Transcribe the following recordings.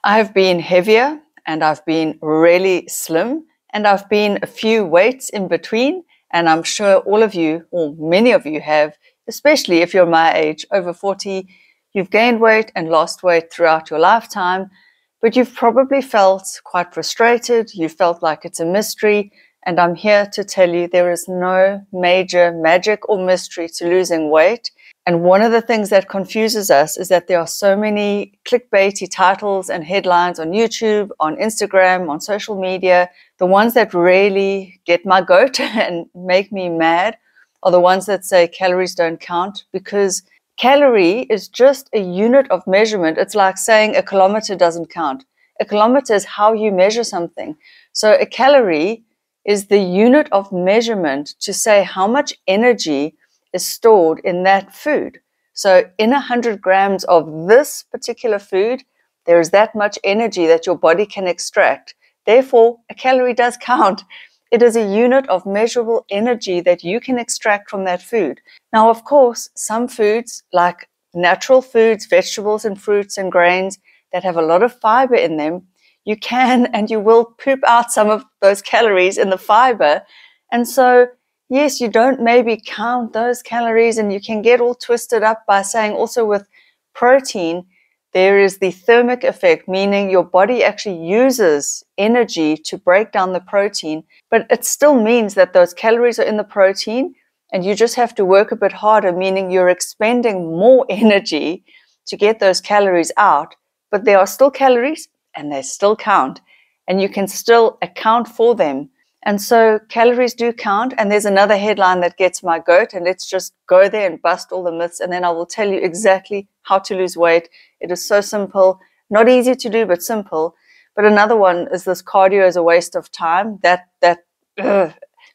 I've been heavier and I've been really slim and I've been a few weights in between, and I'm sure all of you, or many of you have, especially if you're my age, over 40, you've gained weight and lost weight throughout your lifetime, but you've probably felt quite frustrated, you felt like it's a mystery, and I'm here to tell you there is no major magic or mystery to losing weight. And one of the things that confuses us is that there are so many clickbaity titles and headlines on YouTube, on Instagram, on social media. The ones that really get my goat and make me mad are the ones that say calories don't count, because calorie is just a unit of measurement. It's like saying a kilometer doesn't count. A kilometer is how you measure something. So a calorie is the unit of measurement to say how much energy is stored in that food. So in 100 grams of this particular food, there is that much energy that your body can extract. Therefore, a calorie does count. It is a unit of measurable energy that you can extract from that food. Now, of course, some foods like natural foods, vegetables and fruits and grains that have a lot of fiber in them, you can and you will poop out some of those calories in the fiber. And so, yes, you don't maybe count those calories, and you can get all twisted up by saying also with protein, there is the thermic effect, meaning your body actually uses energy to break down the protein, but it still means that those calories are in the protein and you just have to work a bit harder, meaning you're expending more energy to get those calories out, but there are still calories and they still count, and you can still account for them. And so calories do count. And there's another headline that gets my goat, and let's just go there and bust all the myths, and then I will tell you exactly how to lose weight. It is so simple, not easy to do, but simple. But another one is this cardio is a waste of time.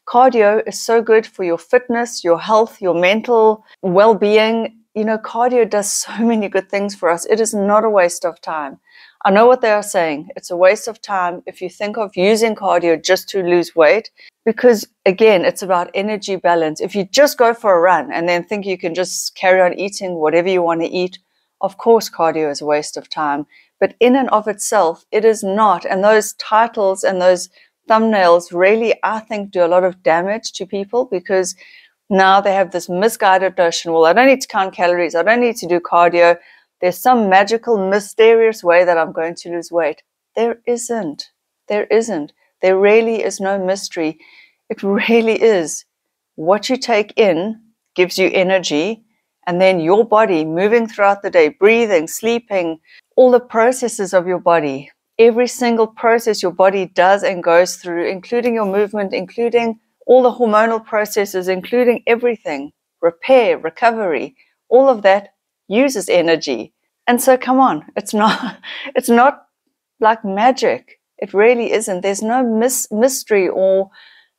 Cardio is so good for your fitness, your health, your mental well-being. You know, cardio does so many good things for us. It is not a waste of time. I know what they are saying. It's a waste of time if you think of using cardio just to lose weight, because again, it's about energy balance. If you just go for a run and then think you can just carry on eating whatever you want to eat, of course, cardio is a waste of time. But in and of itself, it is not. And those titles and those thumbnails really, I think, do a lot of damage to people, because now they have this misguided notion, well, I don't need to count calories, I don't need to do cardio. There's some magical, mysterious way that I'm going to lose weight. There isn't. There isn't. There really is no mystery. It really is. What you take in gives you energy, and then your body moving throughout the day, breathing, sleeping, all the processes of your body, every single process your body does and goes through, including your movement, including all the hormonal processes, including everything, repair, recovery, all of that uses energy. And so come on, it's not like magic. It really isn't. There's no mystery or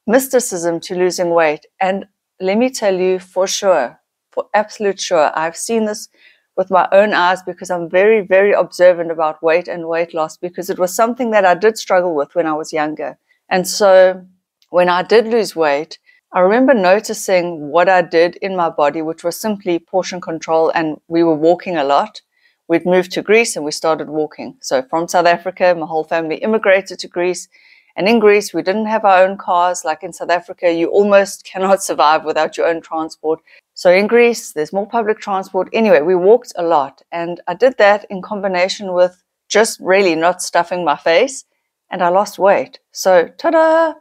mysticism to losing weight. And let me tell you for sure, for absolute sure, I've seen this with my own eyes, because I'm very, very observant about weight and weight loss, because it was something that I did struggle with when I was younger. And so when I did lose weight, I remember noticing what I did in my body, which was simply portion control, and we were walking a lot. We'd moved to Greece and we started walking. So from South Africa, my whole family immigrated to Greece. And in Greece, we didn't have our own cars. Like in South Africa, you almost cannot survive without your own transport. So in Greece, there's more public transport. Anyway, we walked a lot. And I did that in combination with just really not stuffing my face. And I lost weight. So ta-da!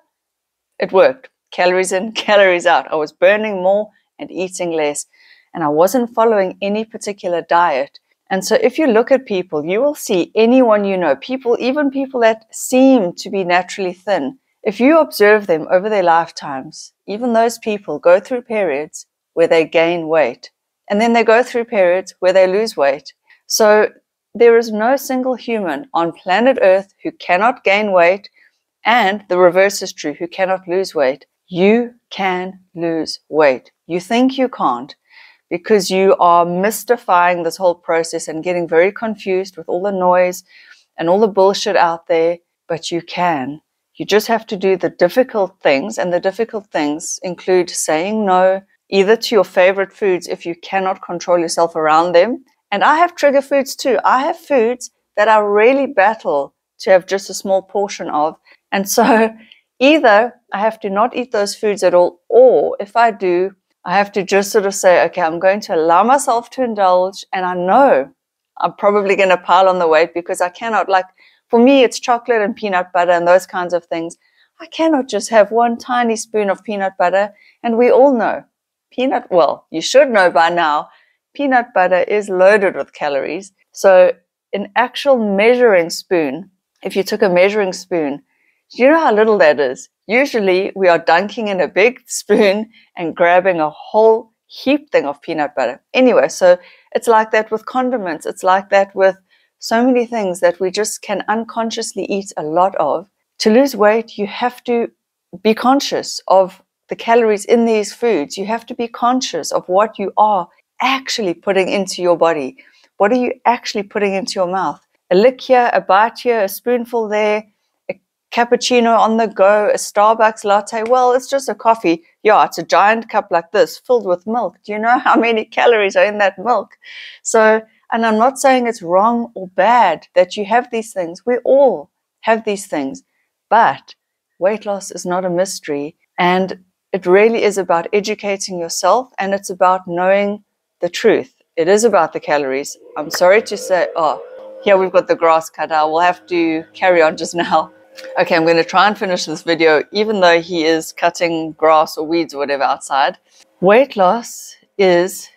It worked. Calories in, calories out. I was burning more and eating less. And I wasn't following any particular diet. And so if you look at people, you will see anyone you know, people, even people that seem to be naturally thin. If you observe them over their lifetimes, even those people go through periods where they gain weight. And then they go through periods where they lose weight. So there is no single human on planet Earth who cannot gain weight, and the reverse is true, who cannot lose weight. You can lose weight. You think you can't, because you are mystifying this whole process and getting very confused with all the noise and all the bullshit out there, but you can. You just have to do the difficult things, and the difficult things include saying no, either to your favorite foods if you cannot control yourself around them. And I have trigger foods too. I have foods that I really battle to have just a small portion of. And so either I have to not eat those foods at all, or if I do, I have to just sort of say, okay, I'm going to allow myself to indulge, and I know I'm probably going to pile on the weight because I cannot, like, for me, it's chocolate and peanut butter and those kinds of things. I cannot just have one tiny spoon of peanut butter. And we all know well, you should know by now, peanut butter is loaded with calories. So an actual measuring spoon, if you took a measuring spoon, do you know how little that is? Usually we are dunking in a big spoon and grabbing a whole heap thing of peanut butter. Anyway, so it's like that with condiments. It's like that with so many things that we just can unconsciously eat a lot of. To lose weight, you have to be conscious of the calories in these foods. You have to be conscious of what you are actually putting into your body. What are you actually putting into your mouth? A lick here, a bite here, a spoonful there, a cappuccino on the go, a Starbucks latte. Well, it's just a coffee. Yeah, it's a giant cup like this filled with milk. Do you know how many calories are in that milk? So, and I'm not saying it's wrong or bad that you have these things. We all have these things. But weight loss is not a mystery, and it really is about educating yourself, and it's about knowing the truth. It is about the calories. I'm sorry to say, here we've got the grass cut out. We'll have to carry on just now. Okay, I'm going to try and finish this video, even though he is cutting grass or weeds or whatever outside. Weight loss is,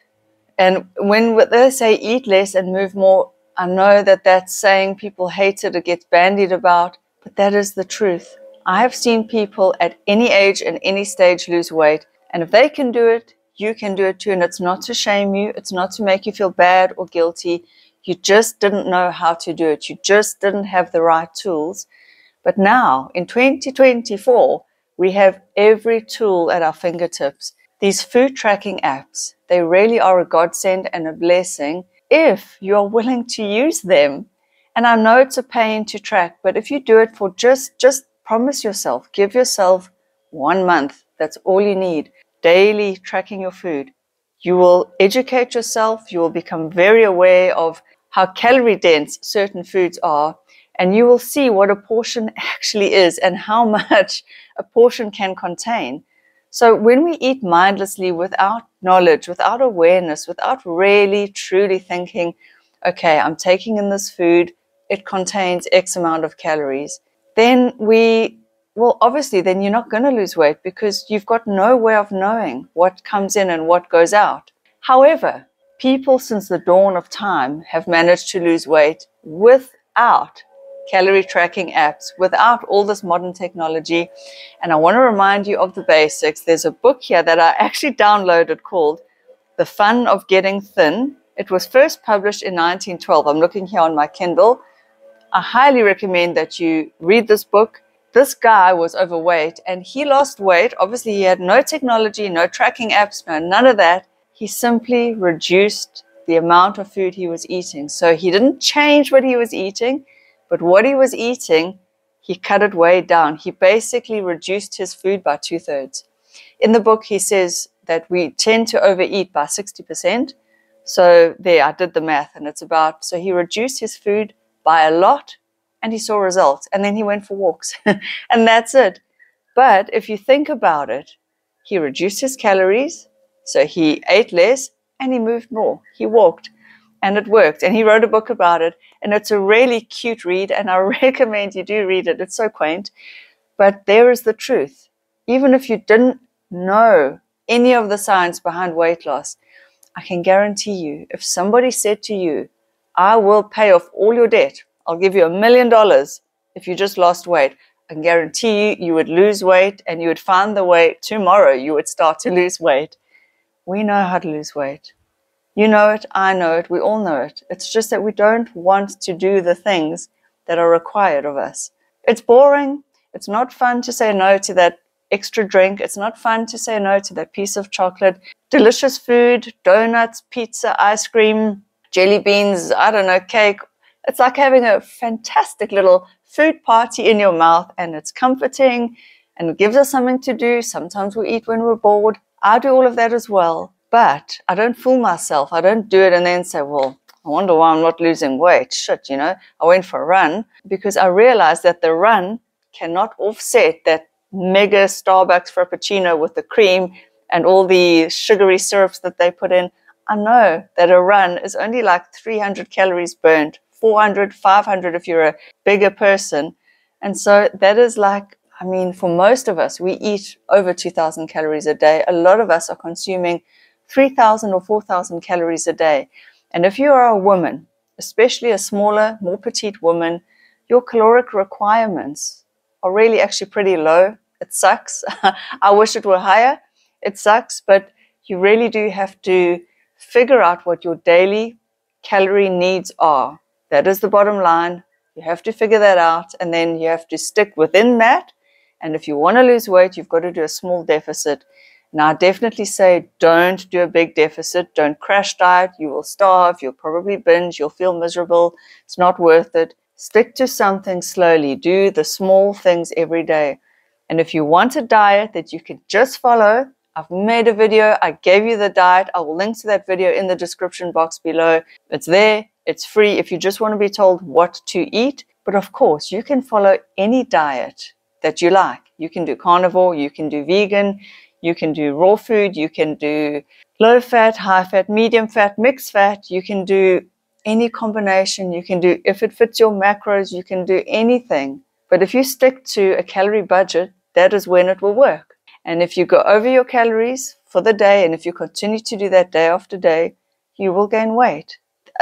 and when they say eat less and move more, I know that that's saying people hate it, it gets bandied about, but that is the truth. I have seen people at any age and any stage lose weight, and if they can do it, you can do it too. And it's not to shame you, it's not to make you feel bad or guilty. You just didn't know how to do it. You just didn't have the right tools. But now, in 2024, we have every tool at our fingertips. These food tracking apps, they really are a godsend and a blessing if you're willing to use them. And I know it's a pain to track, but if you do it for just promise yourself, give yourself 1 month. That's all you need. Daily tracking your food. You will educate yourself. You will become very aware of how calorie dense certain foods are, and you will see what a portion actually is and how much a portion can contain. So when we eat mindlessly, without knowledge, without awareness, without really truly thinking, okay, I'm taking in this food, it contains X amount of calories, then obviously then you're not going to lose weight because you've got no way of knowing what comes in and what goes out. However, people since the dawn of time have managed to lose weight without calorie tracking apps, without all this modern technology. And I want to remind you of the basics. There's a book here that I actually downloaded called The Fun of Getting Thin. It was first published in 1912. I'm looking here on my Kindle. I highly recommend that you read this book. This guy was overweight and he lost weight. Obviously, he had no technology, no tracking apps, none of that. He simply reduced the amount of food he was eating. So he didn't change what he was eating, but what he was eating, he cut it way down. He basically reduced his food by 2/3. In the book, he says that we tend to overeat by 60%. So there, I did the math, and it's about, so he reduced his food by a lot, and he saw results. And then he went for walks, and that's it. But if you think about it, he reduced his calories, so he ate less, and he moved more. He walked, and it worked. And he wrote a book about it, and it's a really cute read, and I recommend you do read it. It's so quaint. But there is the truth. Even if you didn't know any of the science behind weight loss, I can guarantee you, if somebody said to you, I will pay off all your debt, I'll give you $1 million if you just lost weight, I can guarantee you would lose weight, and you would find the way tomorrow you would start to lose weight. We know how to lose weight. You know it, I know it, we all know it. It's just that we don't want to do the things that are required of us. It's boring. It's not fun to say no to that extra drink. It's not fun to say no to that piece of chocolate. Delicious food, donuts, pizza, ice cream, jelly beans, I don't know, cake. It's like having a fantastic little food party in your mouth, and it's comforting and it gives us something to do. Sometimes we eat when we're bored. I do all of that as well, but I don't fool myself. I don't do it and then say, well, I wonder why I'm not losing weight. Shit, you know, I went for a run because I realized that the run cannot offset that mega Starbucks Frappuccino with the cream and all the sugary syrups that they put in. I know that a run is only like 300 calories burnt, 400, 500 if you're a bigger person. And so that is like, I mean, for most of us, we eat over 2,000 calories a day. A lot of us are consuming 3,000 or 4,000 calories a day. And if you are a woman, especially a smaller, more petite woman, your caloric requirements are really actually pretty low. It sucks. I wish it were higher. It sucks, but you really do have to figure out what your daily calorie needs are. That is the bottom line. You have to figure that out, and then you have to stick within that. And if you want to lose weight, you've got to do a small deficit. Now, I definitely say don't do a big deficit. Don't crash diet. You will starve. You'll probably binge. You'll feel miserable. It's not worth it. Stick to something slowly. Do the small things every day. And if you want a diet that you can just follow, I've made a video. I gave you the diet. I will link to that video in the description box below. It's there. It's free if you just want to be told what to eat. But of course, you can follow any diet that you like. You can do carnivore. You can do vegan. You can do raw food. You can do low fat, high fat, medium fat, mixed fat. You can do any combination. You can do, if it fits your macros, you can do anything. But if you stick to a calorie budget, that is when it will work. And if you go over your calories for the day, and if you continue to do that day after day, you will gain weight.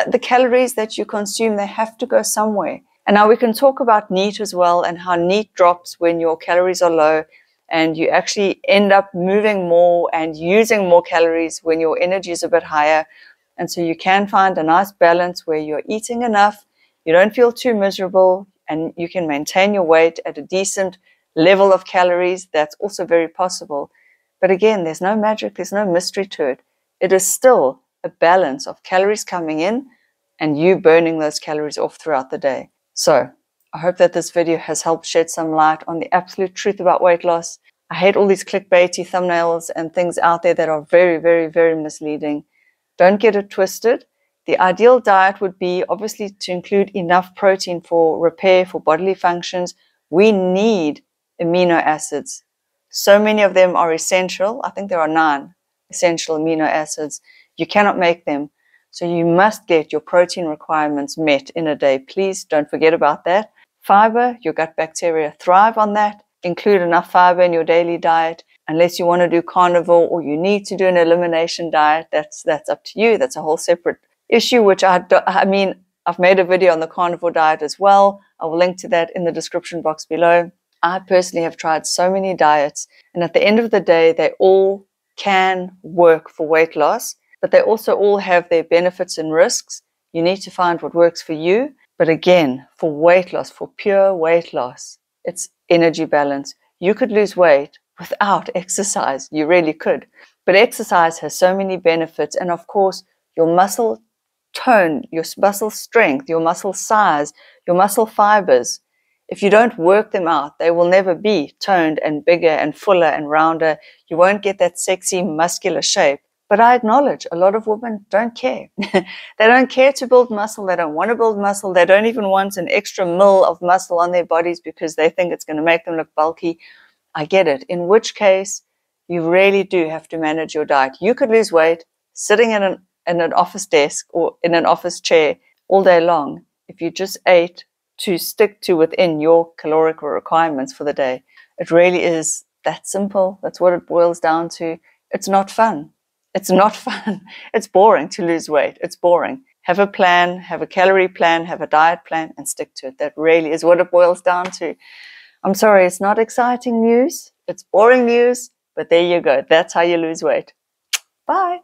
The calories that you consume, they have to go somewhere. And now we can talk about NEAT as well, and how NEAT drops when your calories are low, and you actually end up moving more and using more calories when your energy is a bit higher. And so you can find a nice balance where you're eating enough, you don't feel too miserable, and you can maintain your weight at a decent level of calories. That's also very possible. But again, there's no magic, there's no mystery to it. It is still a balance of calories coming in and you burning those calories off throughout the day. So I hope that this video has helped shed some light on the absolute truth about weight loss. I hate all these clickbaity thumbnails and things out there that are very, very, very misleading. Don't get it twisted. The ideal diet would be obviously to include enough protein for repair, for bodily functions. We need amino acids. So many of them are essential. I think there are 9 essential amino acids. You cannot make them. So you must get your protein requirements met in a day. Please don't forget about that. Fiber, your gut bacteria thrive on that. Include enough fiber in your daily diet. Unless you want to do carnivore or you need to do an elimination diet, that's up to you. That's a whole separate issue, which I've made a video on the carnivore diet as well. I will link to that in the description box below. I personally have tried so many diets, and at the end of the day, they all can work for weight loss, but they also all have their benefits and risks. You need to find what works for you. But again, for weight loss, for pure weight loss, it's energy balance. You could lose weight without exercise. You really could. But exercise has so many benefits. And of course, your muscle tone, your muscle strength, your muscle size, your muscle fibers, if you don't work them out, they will never be toned and bigger and fuller and rounder. You won't get that sexy muscular shape. But I acknowledge a lot of women don't care. They don't care to build muscle. They don't want to build muscle. They don't even want an extra mil of muscle on their bodies because they think it's going to make them look bulky. I get it. In which case, you really do have to manage your diet. You could lose weight sitting in an office desk or in an office chair all day long if you just ate to stick to within your caloric requirements for the day. It really is that simple. That's what it boils down to. It's not fun. It's not fun. It's boring to lose weight. It's boring. Have a plan, have a calorie plan, have a diet plan, and stick to it. That really is what it boils down to. I'm sorry, it's not exciting news. It's boring news, but there you go. That's how you lose weight. Bye.